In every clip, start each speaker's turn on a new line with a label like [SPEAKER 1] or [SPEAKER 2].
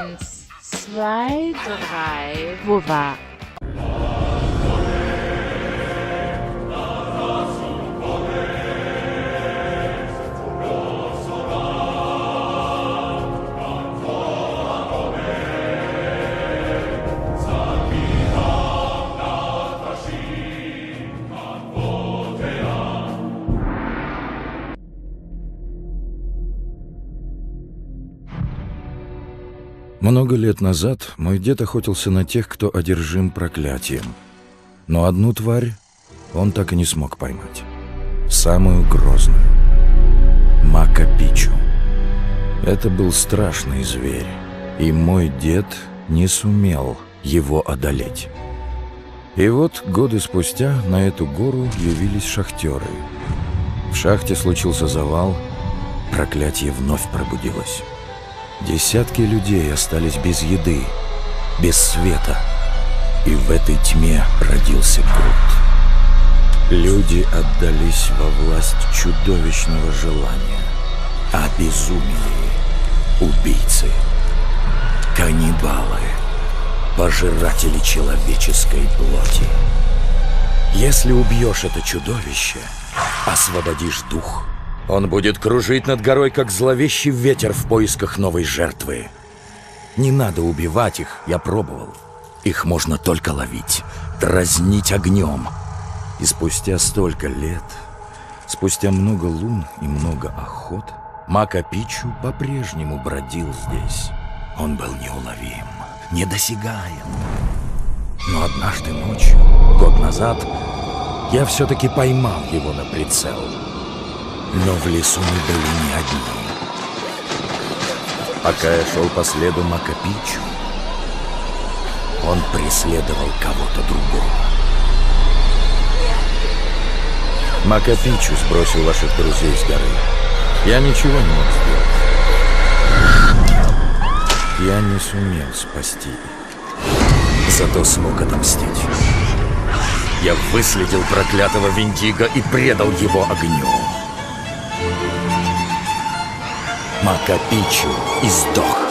[SPEAKER 1] Eins, zwei, drei. Wo war?
[SPEAKER 2] Много лет назад мой дед охотился на тех, кто одержим проклятием. Но одну тварь он так и не смог поймать. Самую грозную. Макапичу. Это был страшный зверь, и мой дед не сумел его одолеть. И вот годы спустя на эту гору явились шахтеры. В шахте случился завал, проклятие вновь пробудилось. Десятки людей остались без еды, без света, и в этой тьме родился голод. Люди отдались во власть чудовищного желания, обезумели убийцы, каннибалы, пожиратели человеческой плоти. Если убьешь это чудовище, освободишь дух, он будет кружить над горой, как зловещий ветер в поисках новой жертвы. Не надо убивать их, я пробовал. Их можно только ловить, дразнить огнем. И спустя столько лет, спустя много лун и много охот, Макапичу по-прежнему бродил здесь. Он был неуловим, недосягаем. Но однажды ночью, год назад, я все-таки поймал его на прицел. Но в лесу мы были не одни. Пока я шел по следу Макапичу, он преследовал кого-то другого. Макапичу сбросил ваших друзей с горы. Я ничего не мог сделать. Я не сумел спасти их. Зато смог отомстить. Я выследил проклятого Виндиго и предал его огню. Макапичу издох.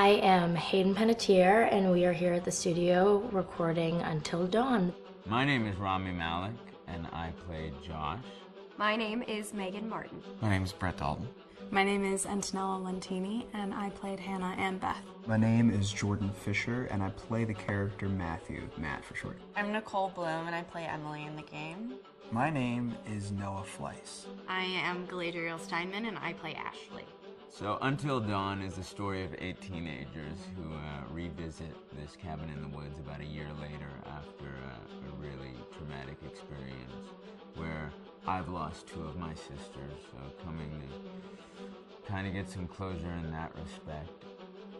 [SPEAKER 3] I am Hayden Panettiere, and we are here at the studio recording Until Dawn.
[SPEAKER 4] My name is Rami Malek, and I played Josh.
[SPEAKER 5] My name is Megan Martin.
[SPEAKER 4] My name is Brett Dalton.
[SPEAKER 6] My name is Antonella Lentini, and I played Hannah and Beth.
[SPEAKER 7] My name is Jordan Fisher, and I play the character Matthew, Matt for short.
[SPEAKER 8] I'm Nicole Bloom, and I play Emily in the game.
[SPEAKER 7] My name is Noah Fleiss.
[SPEAKER 5] I am Galadriel Steinman, and I play Ashley.
[SPEAKER 4] So Until Dawn is the story of 8 teenagers who revisit this cabin in the woods about a year later after a really traumatic experience where I've lost 2 of my sisters, so coming to kind of get some closure in that respect.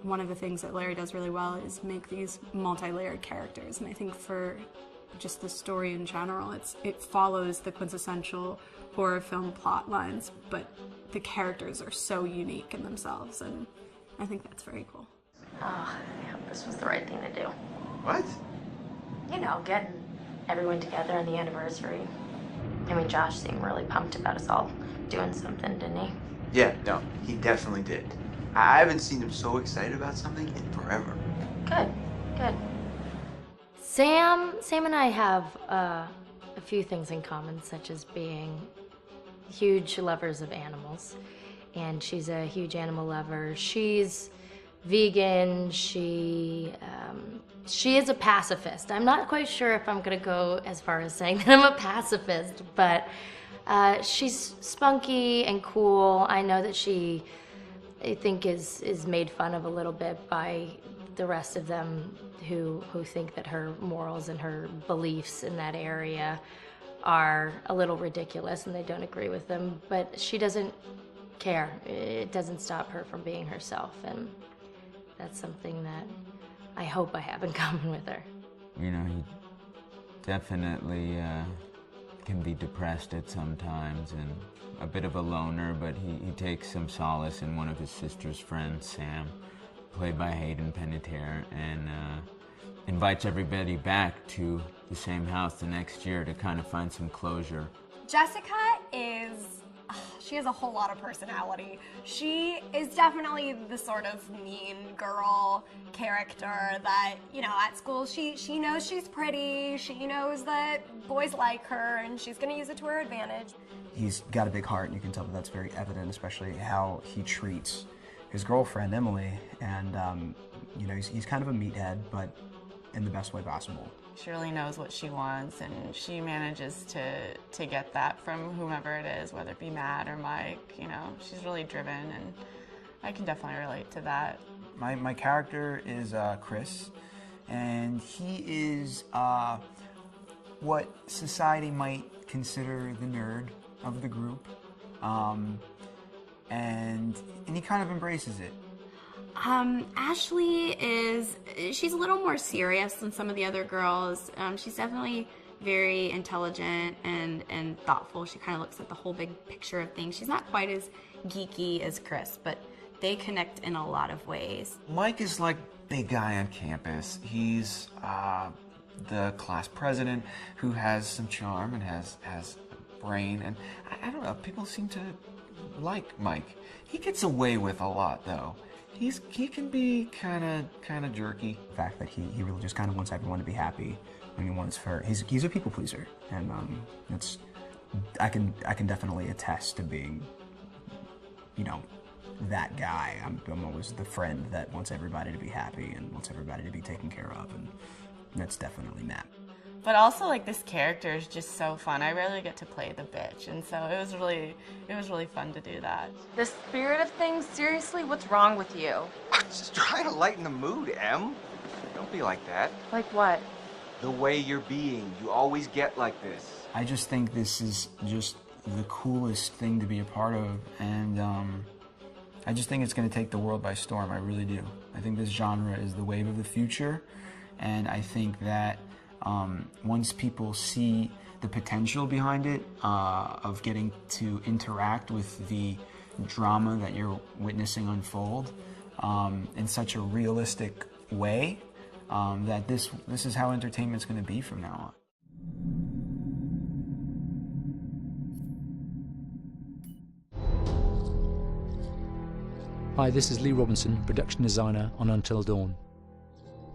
[SPEAKER 6] One of the things that Larry does really well is make these multi-layered characters, and I think for just the story in general, it follows the quintessential horror film plot lines, but the characters are so unique in themselves, and I think that's very cool.
[SPEAKER 3] Oh, yeah, this was the right thing to do.
[SPEAKER 9] What?
[SPEAKER 3] You know, getting everyone together on the anniversary. I mean, Josh seemed really pumped about us all doing something, didn't he?
[SPEAKER 9] Yeah, no, he definitely did. I haven't seen him so excited about something in forever.
[SPEAKER 3] Good, good. Sam and I have a few things in common, such as being huge lovers of animals, and she's a huge animal lover. She's vegan. She is a pacifist. I'm not quite sure if I'm gonna go as far as saying that I'm a pacifist, but she's spunky and cool. I know that she, I think, is made fun of a little bit by the rest of them who think that her morals and her beliefs in that area are a little ridiculous and they don't agree with them, but she doesn't care. It doesn't stop her from being herself, and that's something that I hope I have in common with her.
[SPEAKER 4] You know, he definitely can be depressed at some times and a bit of a loner, but he takes some solace in one of his sister's friends, Sam, played by Hayden Panettiere, and invites everybody back to the same house the next year to kind of find some closure.
[SPEAKER 5] Jessica she has a whole lot of personality. She is definitely the sort of mean girl character that, you know, at school she knows she's pretty, she knows that boys like her, and she's gonna use it to her advantage.
[SPEAKER 7] He's got a big heart, and you can tell that that's very evident, especially how he treats his girlfriend, Emily, and, you know, he's kind of a meathead, but in the best way possible.
[SPEAKER 8] She really knows what she wants, and she manages to get that from whomever it is, whether it be Matt or Mike. You know, she's really driven, and I can definitely relate to that.
[SPEAKER 7] My character is Chris, and he is what society might consider the nerd of the group, and he kind of embraces it.
[SPEAKER 5] Ashley she's a little more serious than some of the other girls. She's definitely very intelligent and thoughtful. She kind of looks at the whole big picture of things. She's not quite as geeky as Chris, but they connect in a lot of ways.
[SPEAKER 9] Mike is like big guy on campus. He's the class president who has some charm and has a brain, and I don't know, people seem to like Mike. He gets away with a lot, though. He can be kind of jerky.
[SPEAKER 7] The fact that he really just kind of wants everyone to be happy, and he's a people pleaser, and I can definitely attest to being, you know, that guy. I'm always the friend that wants everybody to be happy and wants everybody to be taken care of, and that's definitely Matt.
[SPEAKER 8] But also, like, this character is just so fun. I rarely get to play the bitch, and so it was really fun to do that.
[SPEAKER 1] The spirit of things, seriously, what's wrong with you?
[SPEAKER 9] I'm just trying to lighten the mood, Em. Don't be like that.
[SPEAKER 1] Like what?
[SPEAKER 9] The way you're being. You always get like this.
[SPEAKER 7] I just think this is just the coolest thing to be a part of, and I just think it's going to take the world by storm. I really do. I think this genre is the wave of the future, and I think that once people see the potential behind it, of getting to interact with the drama that you're witnessing unfold in such a realistic way, that this is how entertainment's going to be from now on.
[SPEAKER 10] Hi, this is Lee Robinson, production designer on Until Dawn.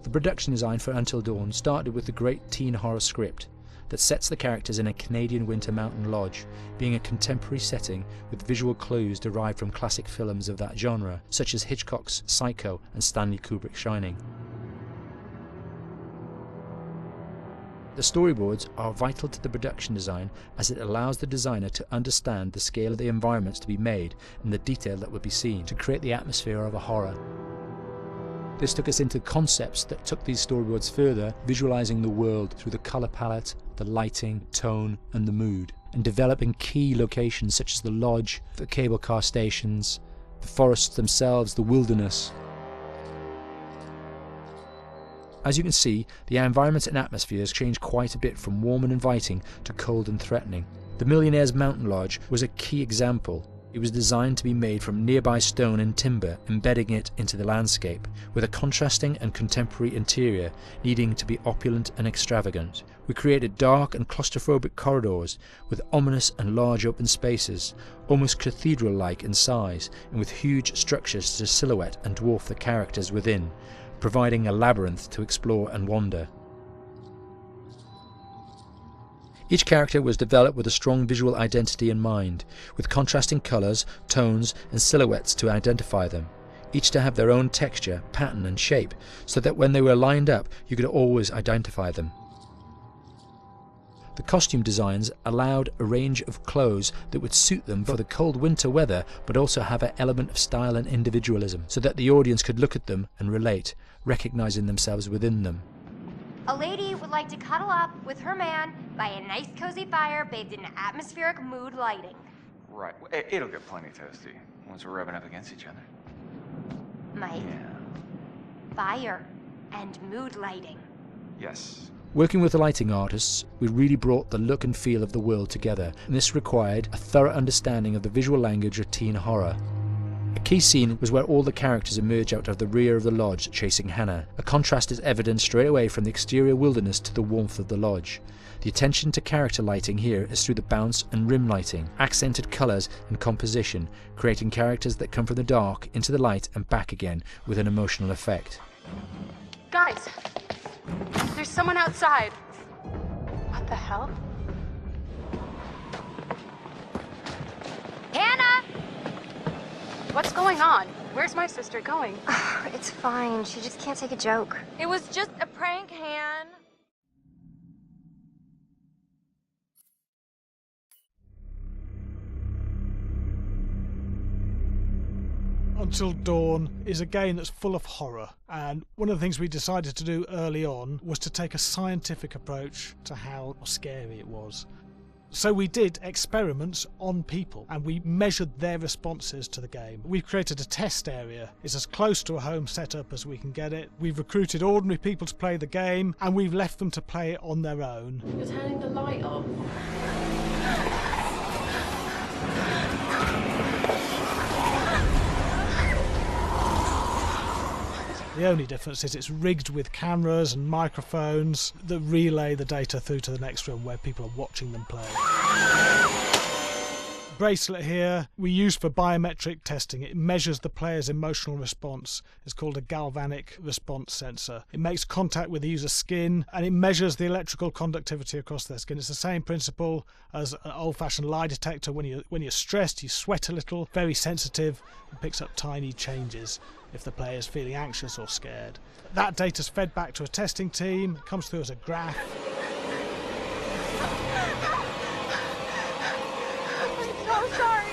[SPEAKER 10] The production design for Until Dawn started with the great teen horror script that sets the characters in a Canadian winter mountain lodge, being a contemporary setting with visual clues derived from classic films of that genre, such as Hitchcock's Psycho and Stanley Kubrick's Shining. The storyboards are vital to the production design as it allows the designer to understand the scale of the environments to be made and the detail that would be seen to create the atmosphere of a horror. This took us into concepts that took these storyboards further, visualizing the world through the color palette, the lighting, tone and the mood, and developing key locations such as the lodge, the cable car stations, the forests themselves, the wilderness. As you can see, the environments and atmospheres change quite a bit from warm and inviting to cold and threatening. The Millionaire's Mountain Lodge was a key example. It was designed to be made from nearby stone and timber, embedding it into the landscape, with a contrasting and contemporary interior needing to be opulent and extravagant. We created dark and claustrophobic corridors with ominous and large open spaces, almost cathedral-like in size, and with huge structures to silhouette and dwarf the characters within, providing a labyrinth to explore and wander. Each character was developed with a strong visual identity in mind, with contrasting colours, tones and silhouettes to identify them, each to have their own texture, pattern and shape, so that when they were lined up you could always identify them. The costume designs allowed a range of clothes that would suit them for the cold winter weather, but also have an element of style and individualism, so that the audience could look at them and relate, recognizing themselves within them.
[SPEAKER 11] A lady would like to cuddle up with her man by a nice cozy fire bathed in atmospheric mood lighting.
[SPEAKER 9] Right. It'll get plenty toasty once we're rubbing up against each other.
[SPEAKER 11] Mike, fire and mood lighting.
[SPEAKER 9] Yes.
[SPEAKER 10] Working with the lighting artists, we really brought the look and feel of the world together, and this required a thorough understanding of the visual language of teen horror. A key scene was where all the characters emerge out of the rear of the lodge chasing Hannah. A contrast is evident straight away from the exterior wilderness to the warmth of the lodge. The attention to character lighting here is through the bounce and rim lighting, accented colours and composition, creating characters that come from the dark into the light and back again with an emotional effect.
[SPEAKER 6] Guys, there's someone outside. What the hell?
[SPEAKER 11] Hannah!
[SPEAKER 6] What's going on? Where's my sister going?
[SPEAKER 11] It's fine. She just can't take a joke.
[SPEAKER 1] It was just a prank, Han.
[SPEAKER 12] Until Dawn is a game that's full of horror, and one of the things we decided to do early on was to take a scientific approach to how scary it was. So we did experiments on people and we measured their responses to the game. We've created a test area. It's as close to a home setup as we can get it. We've recruited ordinary people to play the game and we've left them to play it on their own.
[SPEAKER 1] You're turning the light off.
[SPEAKER 12] The only difference is it's rigged with cameras and microphones that relay the data through to the next room where people are watching them play. Bracelet here we use for biometric testing. It measures the player's emotional response. It's called a galvanic response sensor. It makes contact with the user's skin and it measures the electrical conductivity across their skin. It's the same principle as an old-fashioned lie detector. When you're stressed, you sweat a little, very sensitive, and picks up tiny changes if the player's feeling anxious or scared. That data's fed back to a testing team, it comes through as a graph.
[SPEAKER 1] I'm so sorry.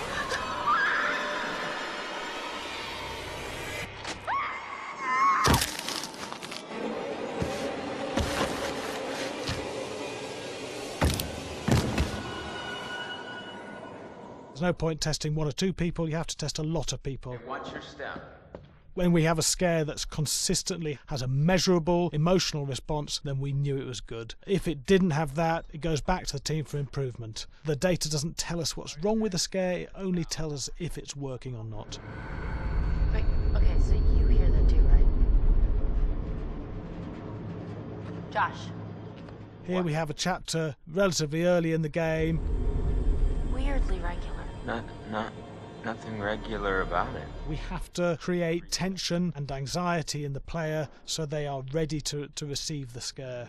[SPEAKER 12] There's no point testing one or two people, you have to test a lot of people.
[SPEAKER 9] Watch your step.
[SPEAKER 12] When we have a scare that's consistently has a measurable emotional response, then we knew it was good. If it didn't have that, it goes back to the team for improvement. The data doesn't tell us what's wrong with the scare, it only tells us if it's working or not.
[SPEAKER 3] Wait, okay, so you hear that too, right? Josh.
[SPEAKER 12] Here we have a chapter relatively early in the game.
[SPEAKER 3] Weirdly regular.
[SPEAKER 9] nothing regular about it.
[SPEAKER 12] We have to create tension and anxiety in the player so they are ready to receive the scare.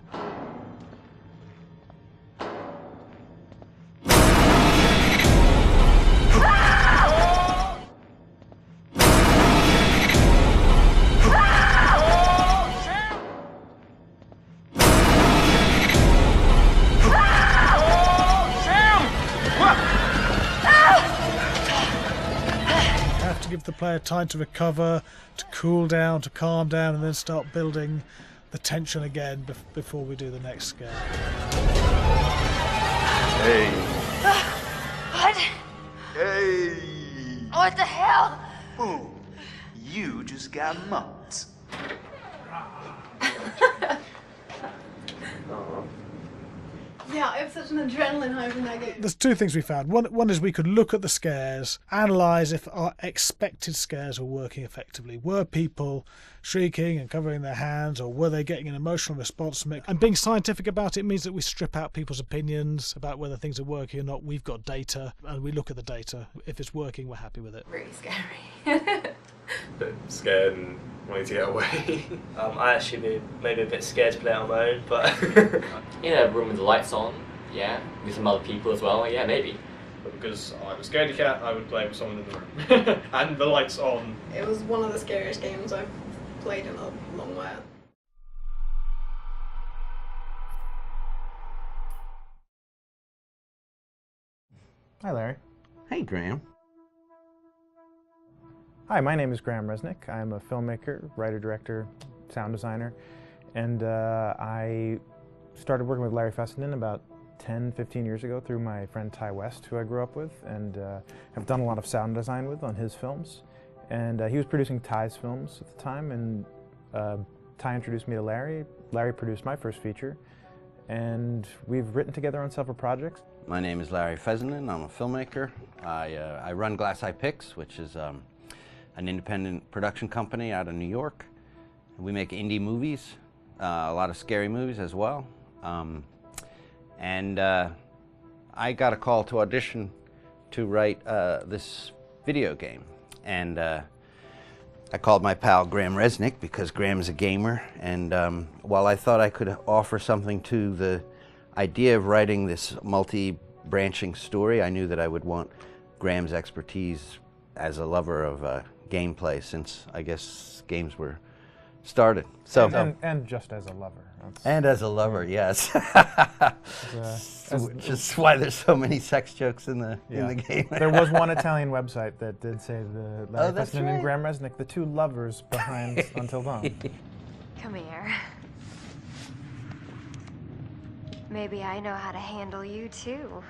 [SPEAKER 12] Give the player time to recover, to cool down, to calm down, and then start building the tension again before we do the next scare.
[SPEAKER 9] Hey.
[SPEAKER 11] What?
[SPEAKER 9] Hey.
[SPEAKER 11] What the hell?
[SPEAKER 9] Boom. You just got mugged.
[SPEAKER 6] Yeah, I have such an adrenaline high from that game.
[SPEAKER 12] There's two things we found. One is we could look at the scares, analyse if our expected scares were working effectively. Were people shrieking and covering their hands, or were they getting an emotional response from it? And being scientific about it means that we strip out people's opinions about whether things are working or not. We've got data, and we look at the data. If it's working, we're happy with it.
[SPEAKER 6] Really scary.
[SPEAKER 13] Bit scared and wanting to get away. I actually be maybe a bit scared to play it on my own, but
[SPEAKER 14] in a room with the lights on, yeah, with some other people as well, yeah, maybe.
[SPEAKER 13] But because I'm a scaredy cat, I would play with someone in the room and the lights on.
[SPEAKER 6] It was one of the scariest games I've played in a long while.
[SPEAKER 15] Hi, Larry.
[SPEAKER 16] Hey, Graham.
[SPEAKER 15] Hi, my name is Graham Resnick. I'm a filmmaker, writer, director, sound designer, and I started working with Larry Fessenden about 10-15 years ago through my friend Ty West, who I grew up with, and have done a lot of sound design with on his films. And he was producing Ty's films at the time, and Ty introduced me to Larry. Larry produced my first feature, and we've written together on several projects.
[SPEAKER 16] My name is Larry Fessenden. I'm a filmmaker. I run Glass Eye Pix, which is an independent production company out of New York. We make indie movies, a lot of scary movies as well. And I got a call to audition to write this video game. And I called my pal Graham Resnick because Graham is a gamer. And while I thought I could offer something to the idea of writing this multi-branching story, I knew that I would want Graham's expertise as a lover of gameplay, since I guess games were started. So
[SPEAKER 15] and just as a lover.
[SPEAKER 16] And as a lover, yes. Which is why there's so many sex jokes in the game.
[SPEAKER 15] There was one Italian website that did say the Larry Fessenden and
[SPEAKER 16] right.
[SPEAKER 15] Graham Resnick, the two lovers behind Until Dawn.
[SPEAKER 11] Come here. Maybe I know how to handle you too.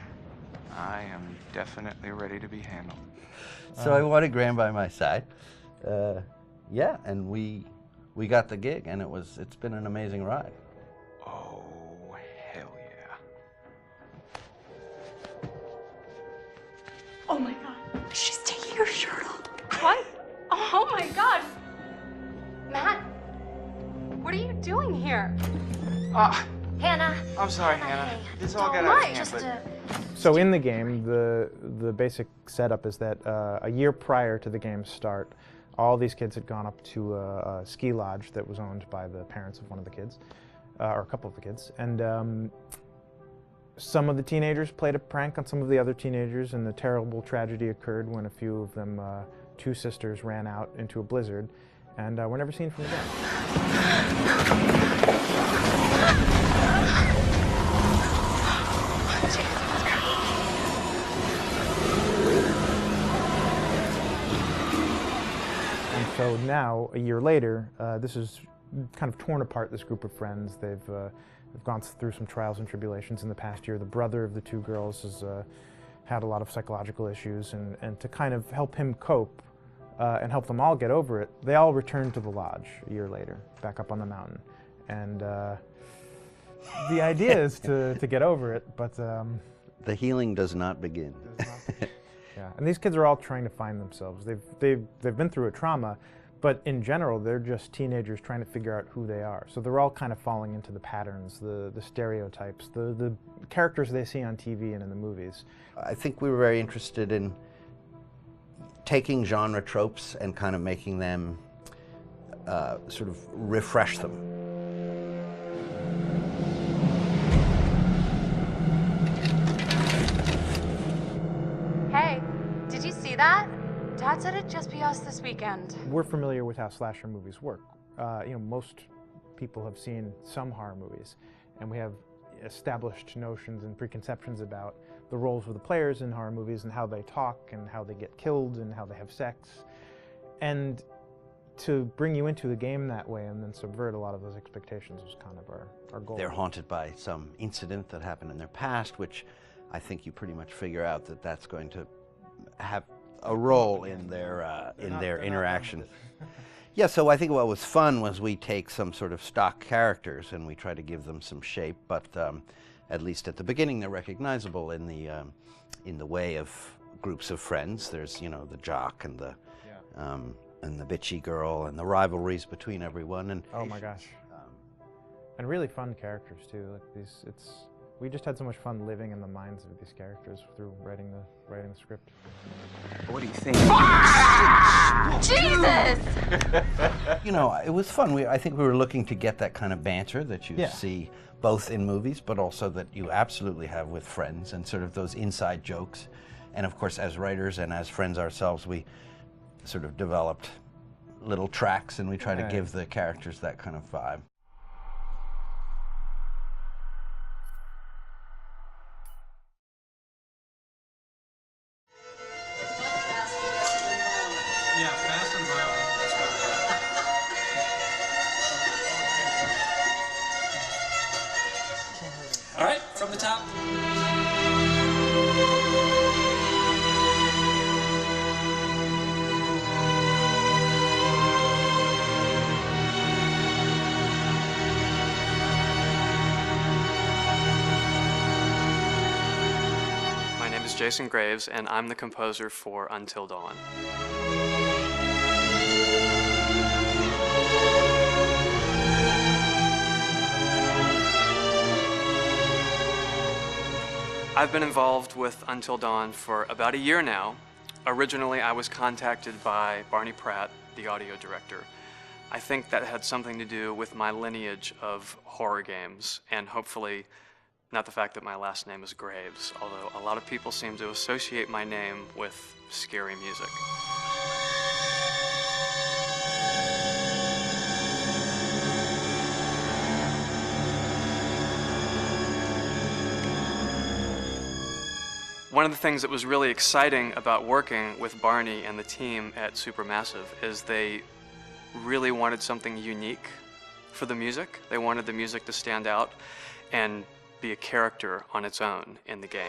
[SPEAKER 9] I am definitely ready to be handled.
[SPEAKER 16] So I wanted Graham by my side. Yeah, and we got the gig, and it's been an amazing ride.
[SPEAKER 9] Oh, hell yeah.
[SPEAKER 6] Oh my god, she's taking her shirt off. What? Oh my god.
[SPEAKER 11] Matt, what are you doing here? Hannah.
[SPEAKER 9] I'm sorry, Hannah. This all got
[SPEAKER 11] Don't
[SPEAKER 9] out
[SPEAKER 11] mind,
[SPEAKER 9] of hand,
[SPEAKER 15] So in the game, the basic setup is that a year prior to the game's start, all these kids had gone up to a ski lodge that was owned by the parents of one of the kids, or a couple of the kids, and some of the teenagers played a prank on some of the other teenagers, and the terrible tragedy occurred when a few of them, two sisters, ran out into a blizzard, and were never seen from again. So now, a year later, this is kind of torn apart, this group of friends. They've gone through some trials and tribulations in the past year. The brother of the two girls has had a lot of psychological issues, and to kind of help him cope and help them all get over it, they all returned to the lodge a year later, back up on the mountain. And the idea is to get over it, but...
[SPEAKER 16] the healing does not begin.
[SPEAKER 15] Yeah, and these kids are all trying to find themselves. They've been through a trauma, but in general, they're just teenagers trying to figure out who they are. So they're all kind of falling into the patterns, the stereotypes, the characters they see on TV and in the movies.
[SPEAKER 16] I think we were very interested in taking genre tropes and kind of making them sort of refresh them.
[SPEAKER 17] Hey, did you see that? Dad said it'd just be us this weekend.
[SPEAKER 15] We're familiar with how slasher movies work. Most people have seen some horror movies, and we have established notions and preconceptions about the roles of the players in horror movies and how they talk and how they get killed and how they have sex. And to bring you into the game that way and then subvert a lot of those expectations was kind of our goal.
[SPEAKER 16] They're haunted by some incident that happened in their past, which I think you pretty much figure out that that's going to have a role in their interaction. Yeah, so I think what was fun was we take some sort of stock characters and we try to give them some shape, but at least at the beginning they're recognizable in the way of groups of friends. There's, the jock and the bitchy girl and the rivalries between everyone. And
[SPEAKER 15] oh my gosh, and really fun characters too. Like we just had so much fun living in the minds of these characters through writing the script.
[SPEAKER 9] What do you think?
[SPEAKER 17] Jesus!
[SPEAKER 16] It was fun. I think we were looking to get that kind of banter that you
[SPEAKER 15] Yeah.
[SPEAKER 16] see both in movies, but also that you absolutely have with friends, and sort of those inside jokes. And of course, as writers and as friends ourselves, we sort of developed little tracks, and we try to give the characters that kind of vibe.
[SPEAKER 18] Yeah, fast and violent. All right, from the top.
[SPEAKER 19] My name is Jason Graves, and I'm the composer for Until Dawn. I've been involved with Until Dawn for about a year now. Originally, I was contacted by Barney Pratt, the audio director. I think that had something to do with my lineage of horror games, and hopefully not the fact that my last name is Graves, although a lot of people seem to associate my name with scary music. One of the things that was really exciting about working with Barney and the team at Supermassive is they really wanted something unique for the music. They wanted the music to stand out and be a character on its own in the game.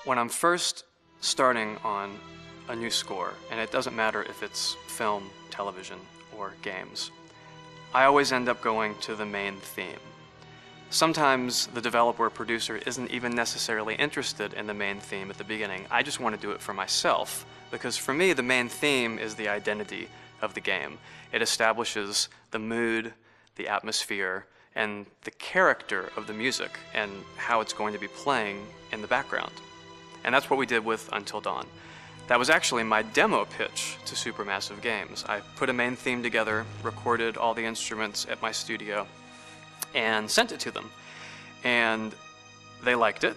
[SPEAKER 19] When I'm first starting on a new score, and it doesn't matter if it's film, television, or games, I always end up going to the main theme. Sometimes the developer or producer isn't even necessarily interested in the main theme at the beginning. I just want to do it for myself, because for me, the main theme is the identity of the game. It establishes the mood, the atmosphere, and the character of the music, and how it's going to be playing in the background. And that's what we did with Until Dawn. That was actually my demo pitch to Supermassive Games. I put a main theme together, recorded all the instruments at my studio, and sent it to them. And they liked it.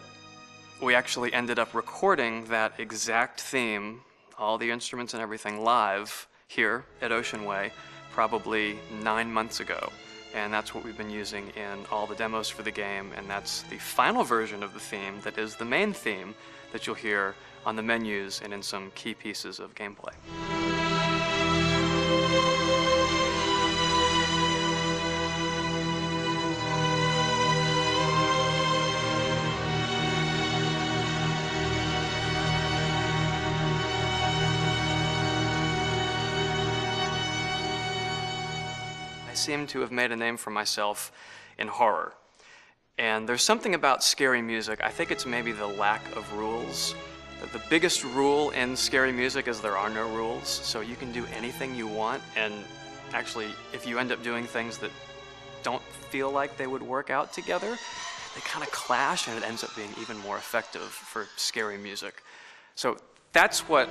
[SPEAKER 19] We actually ended up recording that exact theme, all the instruments and everything, live here at Ocean Way, probably 9 months ago. And that's what we've been using in all the demos for the game, and that's the final version of the theme that is the main theme that you'll hear on the menus and in some key pieces of gameplay. I seem to have made a name for myself in horror. And there's something about scary music, I think it's maybe the lack of rules, The biggest rule in scary music is there are no rules, so you can do anything you want, and actually, if you end up doing things that don't feel like they would work out together, they kind of clash, and it ends up being even more effective for scary music. So that's what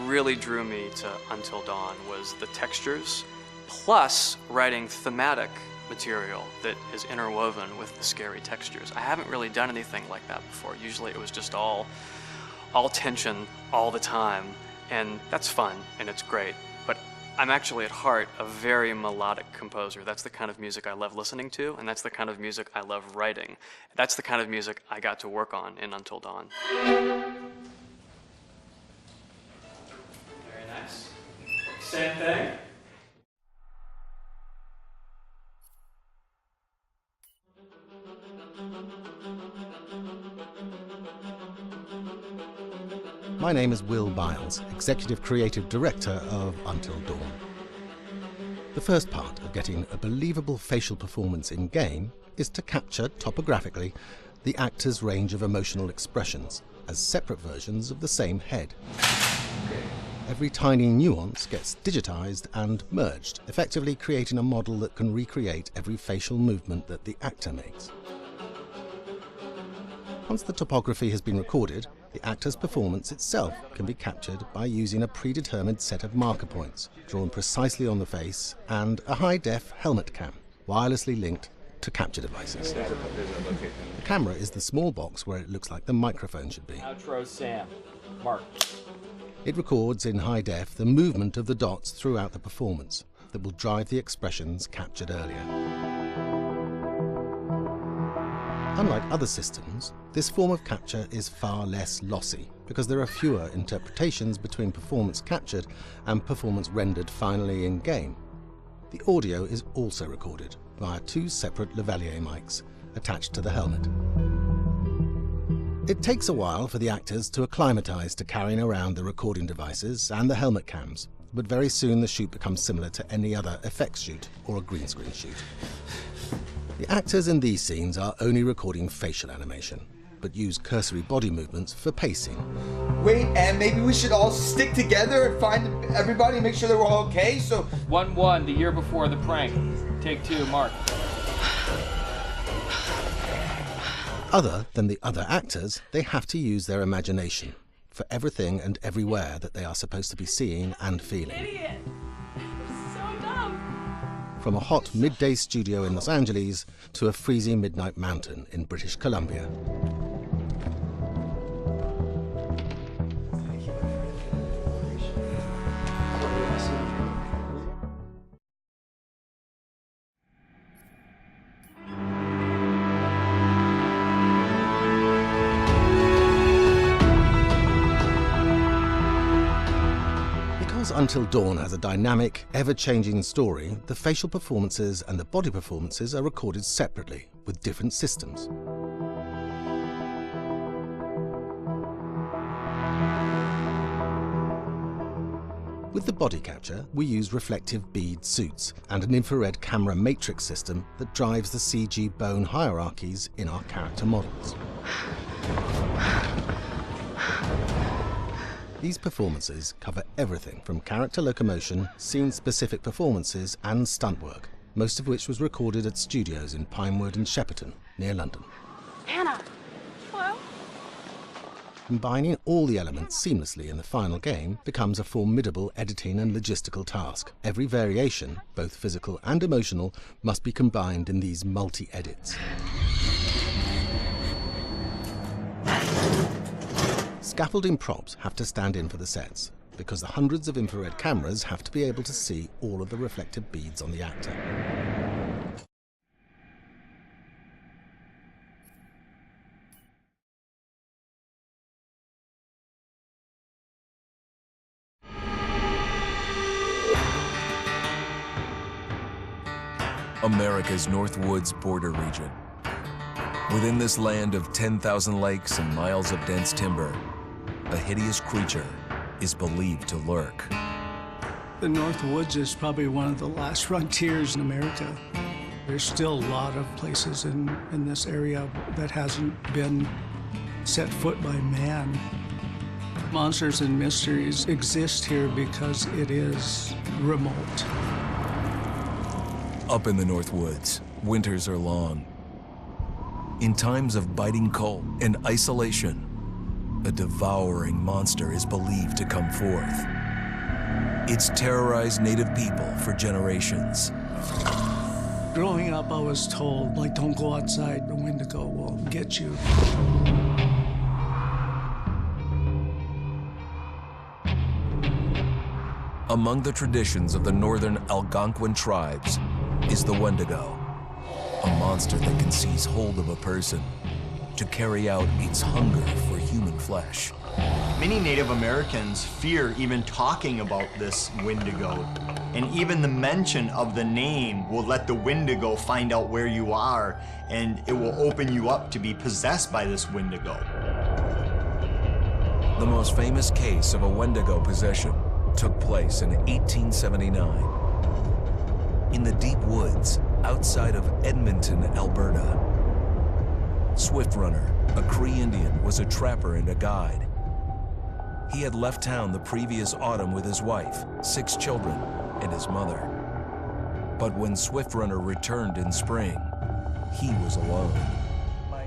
[SPEAKER 19] really drew me to Until Dawn, was the textures, plus writing thematic material that is interwoven with the scary textures. I haven't really done anything like that before. Usually it was just all tension all the time, and that's fun and it's great. But I'm actually at heart a very melodic composer. That's the kind of music I love listening to, and that's the kind of music I love writing. That's the kind of music I got to work on in Until Dawn. Very nice. Same thing.
[SPEAKER 20] My name is Will Biles, Executive Creative Director of Until Dawn. The first part of getting a believable facial performance in-game is to capture, topographically, the actor's range of emotional expressions as separate versions of the same head. Every tiny nuance gets digitized and merged, effectively creating a model that can recreate every facial movement that the actor makes. Once the topography has been recorded, the actor's performance itself can be captured by using a predetermined set of marker points, drawn precisely on the face, and a high-def helmet cam, wirelessly linked to capture devices. The camera is the small box where it looks like the microphone should be.
[SPEAKER 14] Outro Sam. Mark.
[SPEAKER 20] It records in high def the movement of the dots throughout the performance that will drive the expressions captured earlier. Unlike other systems, this form of capture is far less lossy because there are fewer interpretations between performance captured and performance rendered finally in-game. The audio is also recorded via two separate lavalier mics attached to the helmet. It takes a while for the actors to acclimatize to carrying around the recording devices and the helmet cams, but very soon the shoot becomes similar to any other effects shoot or a green screen shoot. The actors in these scenes are only recording facial animation, but use cursory body movements for pacing.
[SPEAKER 21] Wait, and maybe we should all stick together and find everybody and make sure that we're all okay, so...
[SPEAKER 14] 1-1, the year before the prank. Take 2, Mark.
[SPEAKER 20] Other than the other actors, they have to use their imagination for everything and everywhere that they are supposed to be seeing and feeling.
[SPEAKER 17] Idiot! So dumb!
[SPEAKER 20] From a hot midday studio in Los Angeles to a freezing midnight mountain in British Columbia. Until Dawn has a dynamic, ever-changing story, the facial performances and the body performances are recorded separately with different systems. With the body capture, we use reflective bead suits and an infrared camera matrix system that drives the CG bone hierarchies in our character models. These performances cover everything from character locomotion, scene-specific performances and stunt work, most of which was recorded at studios in Pinewood and Shepperton, near London.
[SPEAKER 17] Anna! Hello?
[SPEAKER 20] Combining all the elements seamlessly in the final game becomes a formidable editing and logistical task. Every variation, both physical and emotional, must be combined in these multi-edits. Scaffolding props have to stand in for the sets, because the hundreds of infrared cameras have to be able to see all of the reflective beads on the actor.
[SPEAKER 22] America's Northwoods border region. Within this land of 10,000 lakes and miles of dense timber, a hideous creature is believed to lurk.
[SPEAKER 23] The North Woods is probably one of the last frontiers in America. There's still a lot of places in this area that hasn't been set foot by man. Monsters and mysteries exist here because it is remote.
[SPEAKER 22] Up in the North Woods, winters are long. In times of biting cold and isolation, a devouring monster is believed to come forth. It's terrorized native people for generations.
[SPEAKER 23] Growing up, I was told, like, don't go outside, the Wendigo will get you.
[SPEAKER 22] Among the traditions of the northern Algonquin tribes is the Wendigo, a monster that can seize hold of a person to carry out its hunger for human flesh.
[SPEAKER 2] Many Native Americans fear even talking about this Wendigo, and even the mention of the name will let the Wendigo find out where you are, and it will open you up to be possessed by this Wendigo.
[SPEAKER 22] The most famous case of a Wendigo possession took place in 1879 in the deep woods outside of Edmonton, Alberta. Swift Runner, a Cree Indian, was a trapper and a guide. He had left town the previous autumn with his wife, 6 children, and his mother. But when Swift Runner returned in spring, he was alone.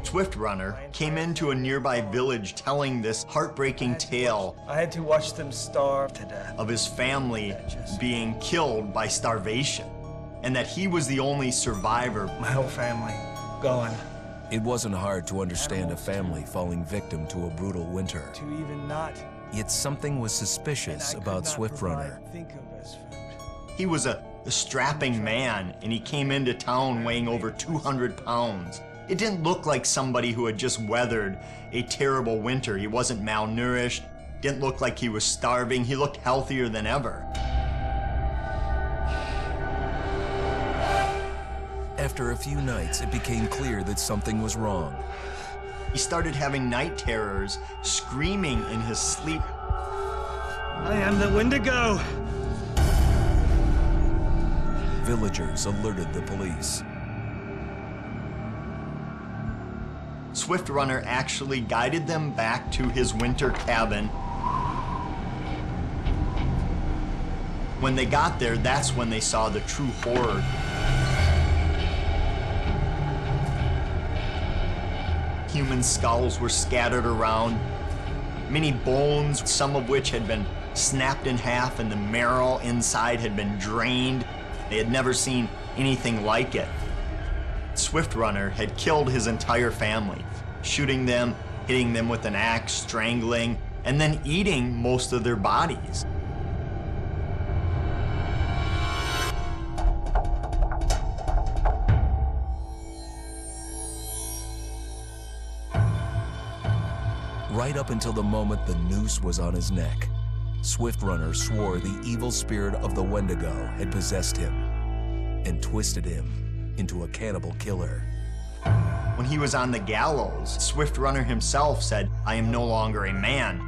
[SPEAKER 2] Swift Runner came into a nearby village telling this heartbreaking tale.
[SPEAKER 4] I had to watch them starve to death.
[SPEAKER 2] Of his family being killed by starvation, and that he was the only survivor.
[SPEAKER 4] My whole family gone.
[SPEAKER 22] It wasn't hard to understand a family falling victim to a brutal winter.
[SPEAKER 4] To even not.
[SPEAKER 22] Yet something was suspicious about Swift Runner.
[SPEAKER 2] He was a strapping man, and he came into town weighing over 200 pounds. It didn't look like somebody who had just weathered a terrible winter. He wasn't malnourished, didn't look like he was starving. He looked healthier than ever.
[SPEAKER 22] After a few nights, it became clear that something was wrong.
[SPEAKER 2] He started having night terrors, screaming in his sleep.
[SPEAKER 4] I am the Wendigo!
[SPEAKER 22] Villagers alerted the police.
[SPEAKER 2] Swift Runner actually guided them back to his winter cabin. When they got there, that's when they saw the true horror. Human skulls were scattered around, many bones, some of which had been snapped in half, and the marrow inside had been drained. They had never seen anything like it. Swift Runner had killed his entire family, shooting them, hitting them with an axe, strangling, and then eating most of their bodies.
[SPEAKER 22] Right up until the moment the noose was on his neck, Swift Runner swore the evil spirit of the Wendigo had possessed him and twisted him into a cannibal killer.
[SPEAKER 2] When he was on the gallows, Swift Runner himself said, "I am no longer a man."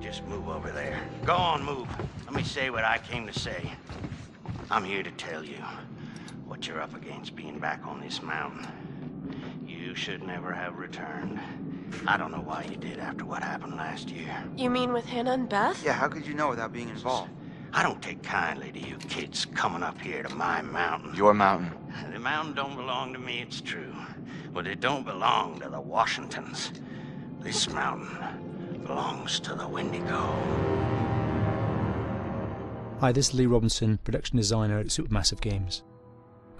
[SPEAKER 16] Just move over there. Go on, move. Let me say what I came to say. I'm here to tell you what you're up against being back on this mountain. You should never have returned. I don't know why you did after what happened last year.
[SPEAKER 17] You mean with Hannah and Beth?
[SPEAKER 21] Yeah, how could you know without being involved?
[SPEAKER 16] I don't take kindly to you kids coming up here to my mountain.
[SPEAKER 21] Your mountain.
[SPEAKER 16] The mountain don't belong to me, it's true. But it don't belong to the Washingtons. This mountain belongs to the Wendigo.
[SPEAKER 10] Hi, this is Lee Robinson, production designer at Supermassive Games.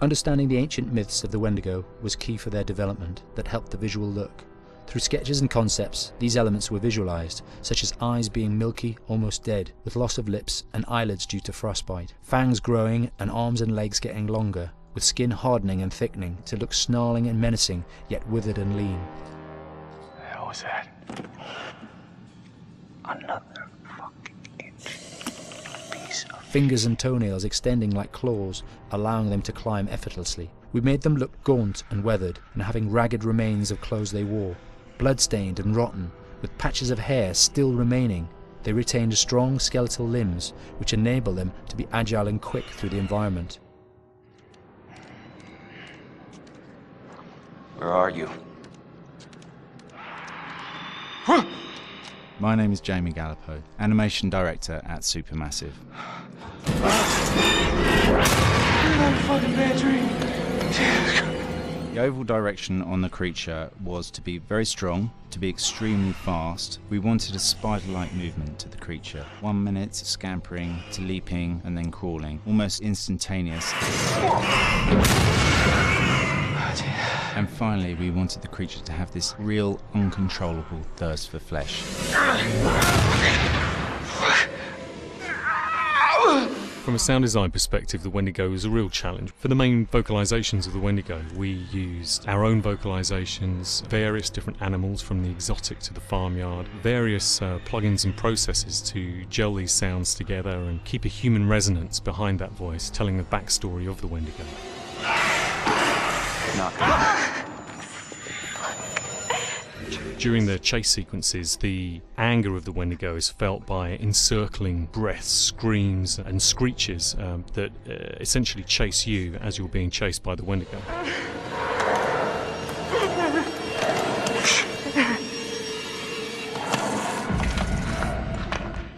[SPEAKER 10] Understanding the ancient myths of the Wendigo was key for their development that helped the visual look. Through sketches and concepts, these elements were visualized, such as eyes being milky, almost dead, with loss of lips and eyelids due to frostbite, fangs growing and arms and legs getting longer, with skin hardening and thickening to look snarling and menacing, yet withered and lean.
[SPEAKER 21] What the hell was that? Another fucking piece of...
[SPEAKER 10] Fingers and toenails extending like claws, allowing them to climb effortlessly. We made them look gaunt and weathered, and having ragged remains of clothes they wore, blood-stained and rotten, with patches of hair still remaining, They retained strong skeletal limbs, which enable them to be agile and quick through the environment.
[SPEAKER 5] Where are you?
[SPEAKER 7] My name is Jamie Gallipo, Animation Director at Supermassive. The overall direction on the creature was to be very strong, to be extremely fast. We wanted a spider-like movement to the creature. 1 minute scampering to leaping and then crawling, almost instantaneous. And finally, we wanted the creature to have this real, uncontrollable thirst for flesh.
[SPEAKER 8] From a sound design perspective, the Wendigo was a real challenge. For the main vocalizations of the Wendigo, we used our own vocalizations, various different animals from the exotic to the farmyard, various plugins and processes to gel these sounds together and keep a human resonance behind that voice, telling the backstory of the Wendigo. During the chase sequences, the anger of the Wendigo is felt by encircling breaths, screams and screeches that essentially chase you as you're being chased by the Wendigo.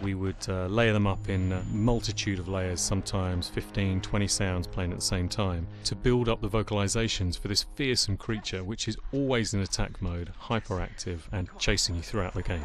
[SPEAKER 8] We would layer them up in a multitude of layers, sometimes 15, 20 sounds playing at the same time, to build up the vocalizations for this fearsome creature which is always in attack mode, hyperactive and chasing you throughout the game.